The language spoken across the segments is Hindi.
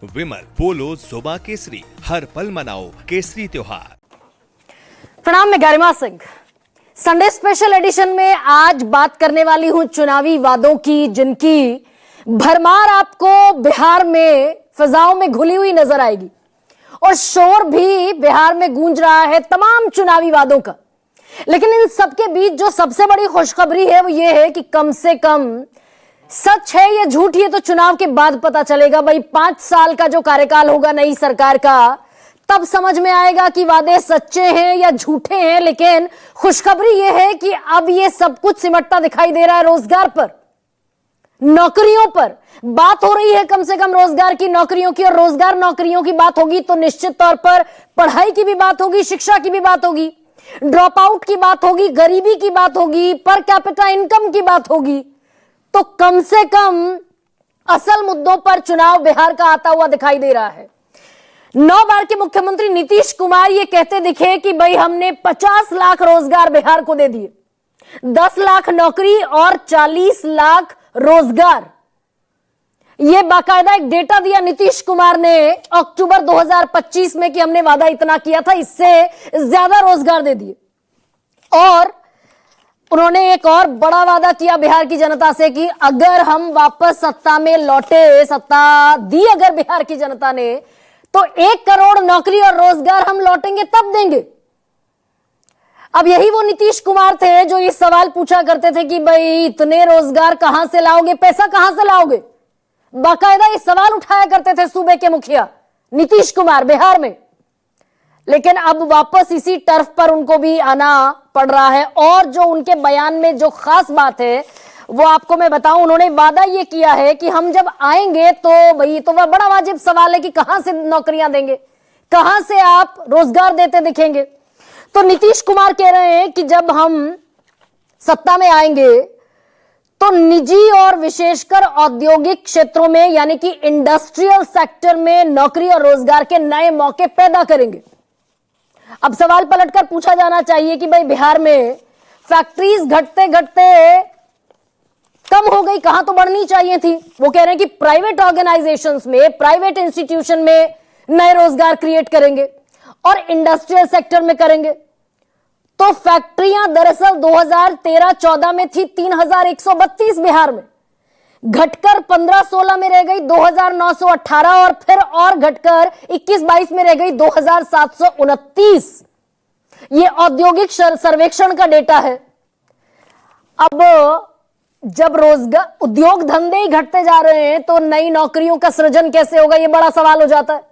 विमल पोलो जोबा केसरी, हर पल मनाओ केसरी त्योहार। प्रणाम, मैं Garima Singh. Sunday special edition में आज बात करने वाली हूं चुनावी वादों की, जिनकी भरमार आपको बिहार में फिजाओं में घुली हुई नजर आएगी और शोर भी बिहार में गूंज रहा है तमाम चुनावी वादों का। लेकिन इन सबके बीच जो सबसे बड़ी खुशखबरी है वो ये है कि कम से कम सच है या झूठ है तो चुनाव के बाद पता चलेगा। भाई 5 साल का जो कार्यकाल होगा नई सरकार का, तब समझ में आएगा कि वादे सच्चे हैं या झूठे हैं। लेकिन खुशखबरी यह है कि अब यह सब कुछ सिमटता दिखाई दे रहा है रोजगार पर, नौकरियों पर। बात हो रही है कम से कम रोजगार की, नौकरियों की, और रोजगार नौकरियों की बात होगी तो निश्चित तौर पर पढ़ाई की भी बात होगी, शिक्षा की भी बात होगी, ड्रॉप आउट की बात होगी, गरीबी की बात होगी, पर कैपिटा इनकम की बात होगी। तो कम से कम असल मुद्दों पर चुनाव बिहार का आता हुआ दिखाई दे रहा है। 9 बार के मुख्यमंत्री नीतीश कुमार ये कहते दिखे कि भाई हमने 50 लाख रोजगार बिहार को दे दिए, 10 लाख नौकरी और 40 लाख रोजगार। ये बाकायदा एक डेटा दिया नीतीश कुमार ने अक्टूबर 2025 में कि हमने वादा इतना किया था, इससे ज्यादा रोजगार दे दिए। और उन्होंने एक और बड़ा वादा किया बिहार की जनता से कि अगर हम वापस सत्ता में लौटे, सत्ता दी अगर बिहार की जनता ने, तो 1 करोड़ नौकरी और रोजगार हम लौटेंगे तब देंगे। अब यही वो नीतीश कुमार थे जो ये सवाल पूछा करते थे कि भाई इतने रोजगार कहां से लाओगे, पैसा कहां से लाओगे। बाकायदा ये सवाल उठाया करते थे सूबे के मुखिया नीतीश कुमार बिहार में। लेकिन अब वापस इसी टर्फ पर उनको भी आना पड़ रहा है। और जो उनके बयान में जो खास बात है वो आपको मैं बताऊं, उन्होंने वादा ये किया है कि हम जब आएंगे तो भाई, तो वह बड़ा वाजिब सवाल है कि कहां से नौकरियां देंगे, कहां से आप रोजगार देते दिखेंगे। तो नीतीश कुमार कह रहे हैं कि जब हम सत्ता में आएंगे तो निजी और विशेषकर औद्योगिक क्षेत्रों में, यानी कि इंडस्ट्रियल सेक्टर में नौकरी और रोजगार के नए मौके पैदा करेंगे। अब सवाल पलटकर पूछा जाना चाहिए कि भाई बिहार में फैक्ट्रीज घटते घटते कम हो गई, कहां तो बढ़नी चाहिए थी। वो कह रहे हैं कि प्राइवेट ऑर्गेनाइजेशंस में, प्राइवेट इंस्टीट्यूशन में नए रोजगार क्रिएट करेंगे और इंडस्ट्रियल सेक्टर में करेंगे। तो फैक्ट्रियां दरअसल 2013-14 में थी 3132 बिहार में, घटकर 15-16 में रह गई 2918 और फिर और घटकर 21-22 में रह गई 2729। ये औद्योगिक सर्वेक्षण का डेटा है। अब जब रोजगार, उद्योग धंधे ही घटते जा रहे हैं तो नई नौकरियों का सृजन कैसे होगा, ये बड़ा सवाल हो जाता है।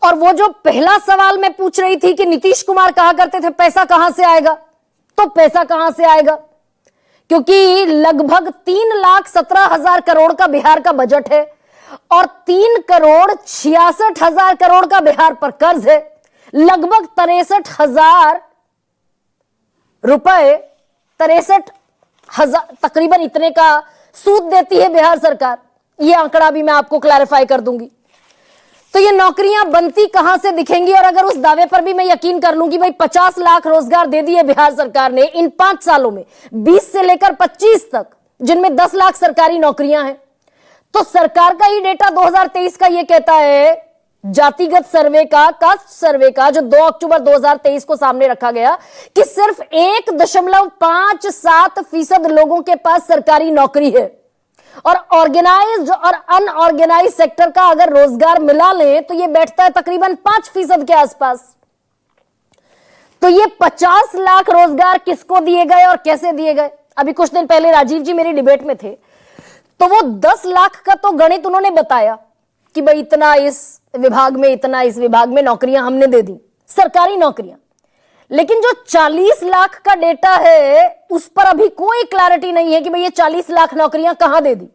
और वो जो पहला सवाल मैं पूछ रही थी कि नीतीश कुमार कहा करते थे पैसा कहां से आएगा, तो पैसा कहां से आएगा, क्योंकि लगभग 3,17,000 करोड़ का बिहार का बजट है और 3,66,000 करोड़ का बिहार पर कर्ज है। लगभग 63,000 रुपए, 63,000 तकरीबन इतने का सूद देती है बिहार सरकार। यह आंकड़ा भी मैं आपको क्लैरिफाई कर दूंगी। तो ये नौकरियां बनती कहां से दिखेंगी। और अगर उस दावे पर भी मैं यकीन कर लूं कि भाई 50 लाख रोजगार दे दिए बिहार सरकार ने इन 5 सालों में, 20 से लेकर 25 तक, जिनमें 10 लाख सरकारी नौकरियां हैं, तो सरकार का ही डेटा 2023 का ये कहता है, जातिगत सर्वे का, कास्ट सर्वे का, जो 2 अक्टूबर 2023 को सामने रखा गया, कि सिर्फ 1.57% लोगों के पास सरकारी नौकरी है। और ऑर्गेनाइज्ड और अनऑर्गेनाइज्ड सेक्टर का अगर रोजगार मिला लें तो यह बैठता है तकरीबन 5% के आसपास। तो ये 50 लाख रोजगार किसको दिए गए और कैसे दिए गए। अभी कुछ दिन पहले राजीव जी मेरी डिबेट में थे, तो वो 10 लाख का तो गणित उन्होंने बताया कि भाई इतना इस विभाग में, इतना इस विभाग में नौकरियां हमने दे दी, सरकारी नौकरियां। लेकिन जो 40 लाख का डेटा है उस पर अभी कोई क्लैरिटी नहीं है कि भाई ये 40 लाख नौकरियां कहां दे दी।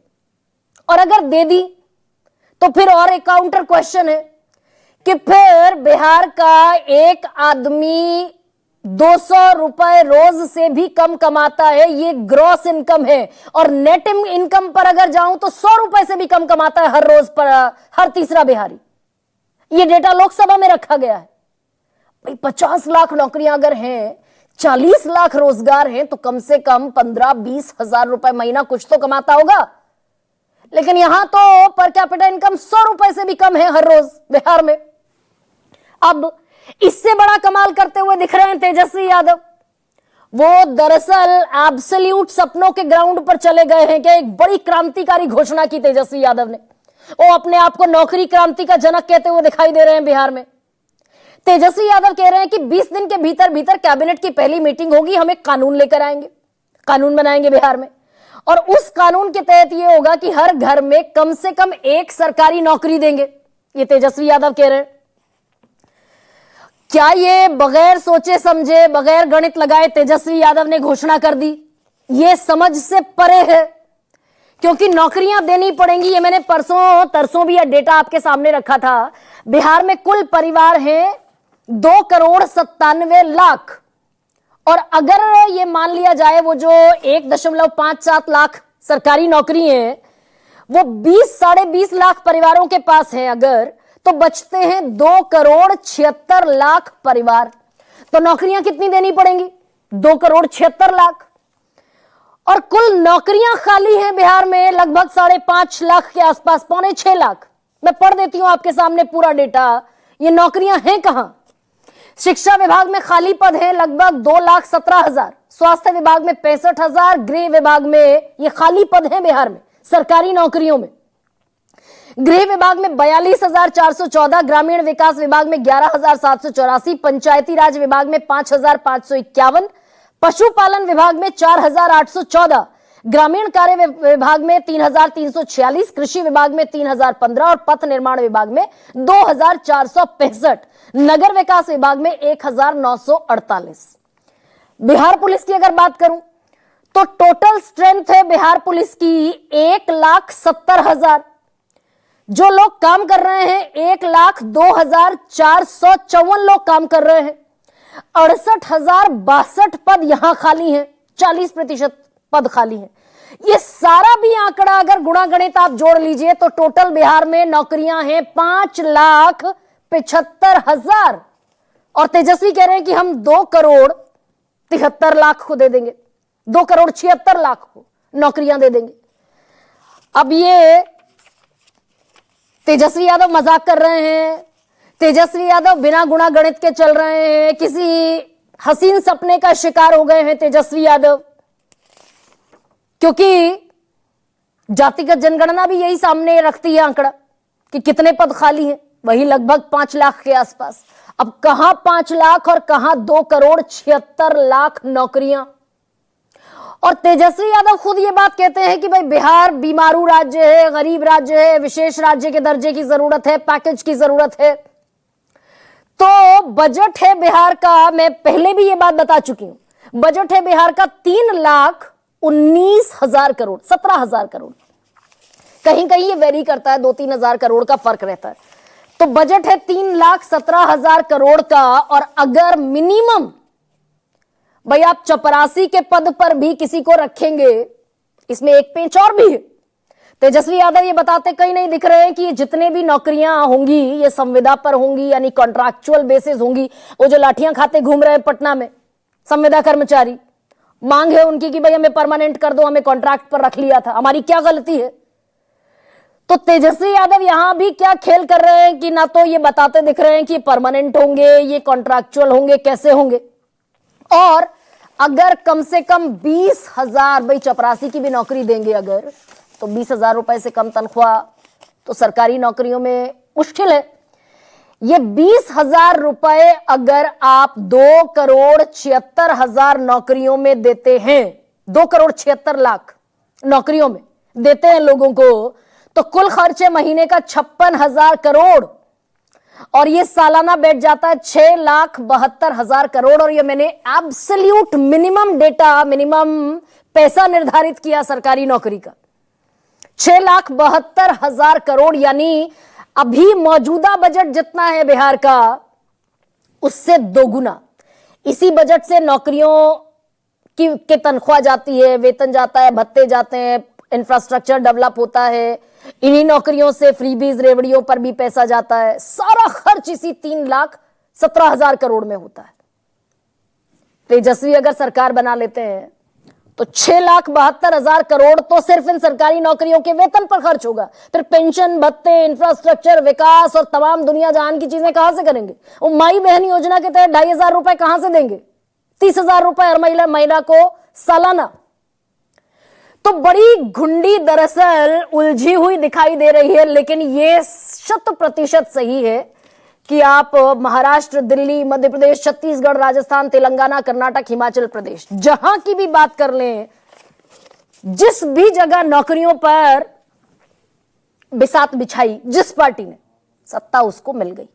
और अगर दे दी तो फिर और एक काउंटर क्वेश्चन है कि फिर बिहार का एक आदमी 200 रुपए रोज से भी कम कमाता है, ये ग्रॉस इनकम है। और नेट इनकम पर अगर जाऊं तो 100 रुपए से भी कम कमाता है हर रोज पर हर तीसरा बिहारी। ये डेटा लोकसभा में रखा गया है। भाई 50 लाख नौकरियां अगर हैं, 40 लाख रोजगार हैं, तो कम से कम 15-20 हजार रुपए महीना कुछ तो कमाता होगा। लेकिन यहां तो पर कैपिटा इनकम 100 रुपए से भी कम है हर रोज बिहार में। अब इससे बड़ा कमाल करते हुए दिख रहे हैं तेजस्वी यादव। वो दरअसल एब्सोल्यूट सपनों के ग्राउंड पर चले गए हैं कि एक बड़ी क्रांतिकारी घोषणा की तेजस्वी यादव ने। वो अपने आप को नौकरी क्रांति का जनक कहते हुए दिखाई दे रहे हैं बिहार में। तेजस्वी यादव कह रहे हैं कि 20 दिन के भीतर भीतर कैबिनेट की पहली मीटिंग होगी, हम एक कानून लेकर आएंगे, कानून बनाएंगे बिहार में, और उस कानून के तहत यह होगा कि हर घर में कम से कम एक सरकारी नौकरी देंगे। ये तेजस्वी यादव कह रहे हैं। क्या ये बगैर सोचे समझे, बगैर गणित लगाए तेजस्वी यादव ने घोषणा कर दी? ये समझ से परे है, क्योंकि नौकरियां देनी पड़ेंगी। ये मैंने परसों तरसों भी यह डेटा आपके सामने रखा था। बिहार में कुल परिवार हैं 2,97,00,000, और अगर ये मान लिया जाए वो जो 1.57 लाख सरकारी नौकरी है वो 20 20.5 लाख परिवारों के पास है अगर, तो बचते हैं 2,76,00,000 परिवार। तो नौकरियां कितनी देनी पड़ेंगी? 2,76,00,000। और कुल नौकरियां खाली हैं बिहार में लगभग 5.5 लाख के आसपास, 6.25 लाख। मैं पढ़ देती हूं आपके सामने पूरा डेटा। ये नौकरियां हैं कहां? शिक्षा विभाग में खाली पद हैं लगभग 2,17,000, स्वास्थ्य विभाग में 65,000, गृह विभाग में ये खाली पद हैं बिहार में सरकारी नौकरियों में। गृह विभाग में 42,414, ग्रामीण विकास विभाग में 11,784, पंचायती राज विभाग में 5,551, पशुपालन विभाग में 4,814, ग्रामीण कार्य विभाग में 3,346, कृषि विभाग में 3,015 और पथ निर्माण विभाग में 2,465, नगर विकास विभाग में 1,948। बिहार पुलिस की अगर बात करूं तो टोटल स्ट्रेंथ है बिहार पुलिस की 1,70,000। जो लोग काम कर रहे हैं 1,02,454 लोग काम कर रहे हैं। 68,062 पद यहां खाली हैं, 40% पद खाली हैं। ये सारा भी आंकड़ा अगर गुणा गणित आप जोड़ लीजिए तो टोटल बिहार में नौकरियां हैं 5,75,000। और तेजस्वी कह रहे हैं कि हम 2,73,00,000 को दे देंगे, 2,76,00,000 को नौकरियां दे देंगे। अब ये तेजस्वी यादव मजाक कर रहे हैं, तेजस्वी यादव बिना गुणा गणित के चल रहे हैं, किसी हसीन सपने का शिकार हो गए हैं तेजस्वी यादव। क्योंकि जातिगत जनगणना भी यही सामने रखती है आंकड़ा कि कितने पद खाली हैं, वही लगभग 5 लाख के आसपास। अब कहां 5 लाख और कहां 2,76,00,000 नौकरियां। और तेजस्वी यादव खुद ये बात कहते हैं कि भाई बिहार बीमारू राज्य है, गरीब राज्य है, विशेष राज्य के दर्जे की जरूरत है, पैकेज की जरूरत है। तो बजट है बिहार का, मैं पहले भी ये बात बता चुकी हूं, बजट है बिहार का 3,19,000 करोड़, 17,000 करोड़। कहीं कहीं ये वेरी करता है, 2-3 हजार करोड़ का फर्क रहता है। तो बजट है 3,17,000 करोड़ का। और अगर मिनिमम भाई आप चपरासी के पद पर भी किसी को रखेंगे, इसमें एक पेंच और भी है। तेजस्वी यादव ये बताते कहीं नहीं दिख रहे हैं कि ये जितने भी नौकरियां होंगी ये संविदा पर होंगी, यानी कॉन्ट्रैक्चुअल बेसिस होंगी। वो जो लाठियां खाते घूम रहे हैं पटना में संविदा कर्मचारी, मांग है उनकी कि भाई हमें परमानेंट कर दो, हमें कॉन्ट्रैक्ट पर रख लिया था, हमारी क्या गलती है। तो तेजस्वी यादव यहां भी क्या खेल कर रहे हैं कि ना तो ये बताते दिख रहे हैं कि परमानेंट होंगे, ये कॉन्ट्रैक्चुअल होंगे, कैसे होंगे। और अगर कम से कम 20,000 भाई चपरासी की भी नौकरी देंगे अगर, तो 20,000 रुपए से कम तनख्वाह तो सरकारी नौकरियों में मुश्किल है। ये 20,000 रुपए अगर आप 2,76,000 नौकरियों में देते हैं, 2,76,00,000 नौकरियों में देते हैं लोगों को, तो कुल खर्चे महीने का 56,000 करोड़ और ये सालाना बैठ जाता है 6,72,000 करोड़। और ये मैंने एब्सोल्यूट मिनिमम डेटा, मिनिमम पैसा निर्धारित किया सरकारी नौकरी का 6,72,000 करोड़, यानी अभी मौजूदा बजट जितना है बिहार का उससे दोगुना। इसी बजट से नौकरियों की तनख्वाह जाती है, वेतन जाता है, भत्ते जाते हैं, इंफ्रास्ट्रक्चर डेवलप होता है, इन्हीं नौकरियों से फ्रीबीज रेवड़ियों पर भी पैसा जाता है। सारा खर्च इसी 3,17,000 करोड़ में होता है। तेजस्वी अगर सरकार बना लेते हैं तो 6,72,000 करोड़ तो सिर्फ इन सरकारी नौकरियों के वेतन पर खर्च होगा। फिर पेंशन, भत्ते, इंफ्रास्ट्रक्चर, विकास और तमाम दुनिया जहान की चीजें कहां से करेंगे? वो माई बहन योजना के तहत 2,500 रुपए कहां से देंगे? 30,000 रुपए हर महिला को सालाना। तो बड़ी घुंडी दरअसल उलझी हुई दिखाई दे रही है, लेकिन यह 100% सही है कि आप महाराष्ट्र, दिल्ली, मध्य प्रदेश, छत्तीसगढ़, राजस्थान, तेलंगाना, कर्नाटक, हिमाचल प्रदेश, जहां की भी बात कर लें, जिस भी जगह नौकरियों पर बिसात बिछाई जिस पार्टी ने, सत्ता उसको मिल गई।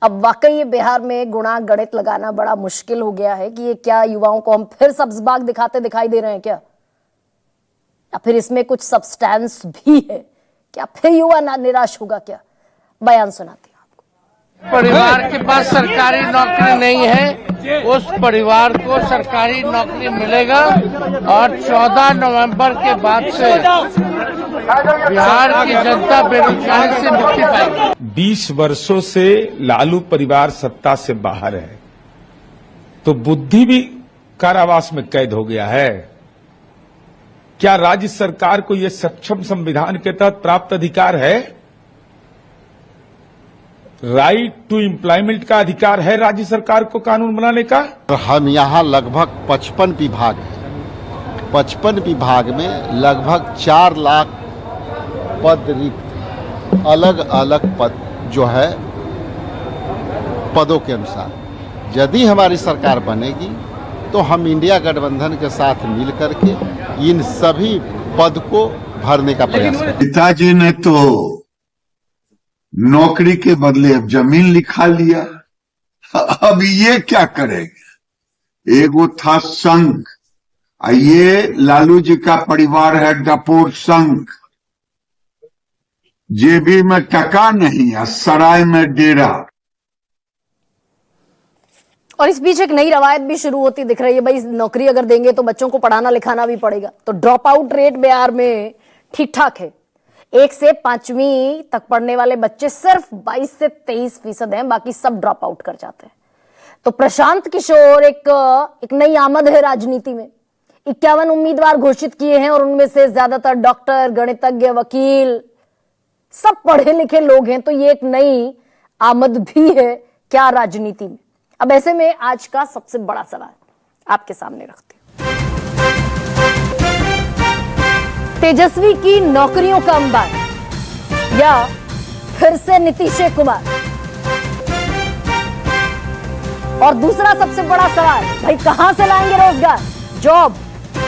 अब वाकई ये बिहार में गुणा गणित लगाना बड़ा मुश्किल हो गया है कि ये क्या युवाओं को हम फिर सब्ज बाग दिखाते दिखाई दे रहे हैं क्या, या फिर इसमें कुछ सब्सटेंस भी है क्या? फिर युवा निराश होगा क्या? बयान सुनाते हैं आपको। परिवार के पास सरकारी नौकरी नहीं है, उस परिवार को सरकारी नौकरी मिलेगा और 14 नवंबर के बाद से बिहार की जनता बेरोजगारी से मुक्ति पाएगी। 20 वर्षों से लालू परिवार सत्ता से बाहर है, तो बुद्धि भी कारावास में कैद हो गया है। क्या राज्य सरकार को यह सक्षम संविधान के तहत प्राप्त अधिकार है? राइट टू एम्प्लॉयमेंट का अधिकार है राज्य सरकार को कानून बनाने का? हम यहाँ लगभग 55 विभाग हैं। 55 विभाग में लगभग 4 लाख पद रिक्त, अलग अलग पद जो है पदों के अनुसार। यदि हमारी सरकार बनेगी तो हम इंडिया गठबंधन के साथ मिलकर के इन सभी पद को भरने का प्रयास करेंगे। पिताजी ने तो नौकरी के बदले अब जमीन लिखा लिया, अब ये क्या करेंगे? एगो था संघ, ये लालू जी का परिवार है डपोर संघ, जेबी में टका नहीं है, सराय में डेरा। और इस बीच एक नई रवायत भी शुरू होती दिख रही है, भाई नौकरी अगर देंगे तो बच्चों को पढ़ाना लिखाना भी पड़ेगा। तो ड्रॉप आउट रेट बिहार में ठीक ठाक है। 1 से 5वीं तक पढ़ने वाले बच्चे सिर्फ 22 से 23% हैं, बाकी सब ड्रॉप आउट कर जाते हैं। तो प्रशांत किशोर एक नई आमद है राजनीति में। 51 उम्मीदवार घोषित किए हैं और उनमें से ज्यादातर डॉक्टर, गणितज्ञ, वकील, सब पढ़े लिखे लोग हैं। तो ये एक नई आमद भी है क्या राजनीति में? अब ऐसे में आज का सबसे बड़ा सवाल आपके सामने रखते हैं। तेजस्वी की नौकरियों का अंबार या फिर से नीतीश कुमार? और दूसरा सबसे बड़ा सवाल, भाई कहां से लाएंगे रोजगार, जॉब?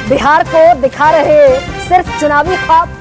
बिहार को दिखा रहे सिर्फ चुनावी ख्वाब